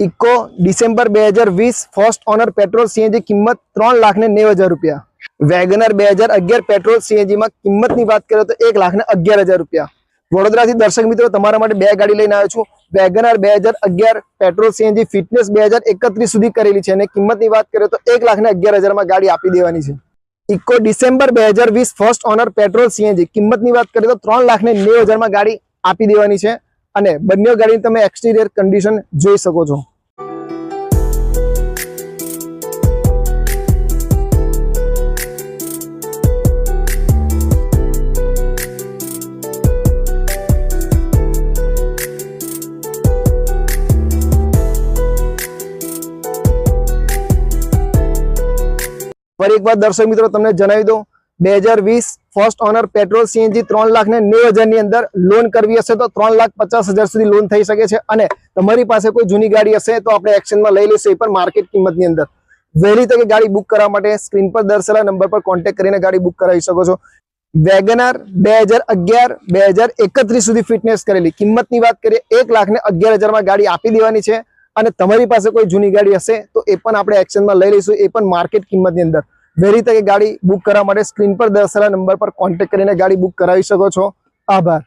Eco December 2020 first owner petrol CNG કિંમત 3,90,000 રૂપિયા। WagonR 2011 petrol CNG માં કિંમતની વાત કરીએ તો 1,11,000 રૂપિયા। વડોદરાથી દર્શક મિત્રો તમારા માટે બે ગાડી લઈને આવ્યો છું। વેગનર 2011 પેટ્રોલ સીએનજી ફિટનેસ 2031 સુધી કરેલી છે અને કિંમતની વાત કરીએ તો 1,11,000 માં ગાડી આપી દેવાની છે। Eeco December 2020 first owner petrol CNG કિંમતની વાત કરીએ તો 3,90,000 માં ગાડી આપી દેવાની છે અને બંને ગાડીની તમે એક્સટીરિયર કન્ડિશન જોઈ શકો છો। ફરી એકવાર દર્શક મિત્રો તમને જણાવી દઉં 2020 ફર્સ્ટ ઓનર પેટ્રોલ સીએનજી 3,90,000 ની અંદર લોન કરવી હશે તો 3,50,000 સુધી લોન થઈ શકે છે અને તમારી પાસે કોઈ જૂની ગાડી હશે તો આપણે એક્સચેન્જમાં લઈ લઈશું, એ પણ માર્કેટ કિંમતની અંદર। વહેલી તકે ગાડી બુક કરવા માટે સ્ક્રીન પર દર્શાવેલા નંબર પર કોન્ટેક્ટ કરીને ગાડી બુક કરાવી શકો છો। વેગનર 2011-2031 સુધી ફિટનેસ કરેલી, કિંમતની વાત કરીએ 1,11,000 માં ગાડી આપી દેવાની છે અને તમારી પાસે કોઈ જૂની ગાડી હશે તો એ પણ આપણે એક્સચેન્જમાં લઈ લઈશું, એ પણ માર્કેટ કિંમતની અંદર। વહેલી તકે ગાડી બુક કરવા માટે સ્ક્રીન પર દર્શાવેલા નંબર પર કોન્ટેક્ટ કરીને ગાડી બુક કરાવી શકો છો। આભાર।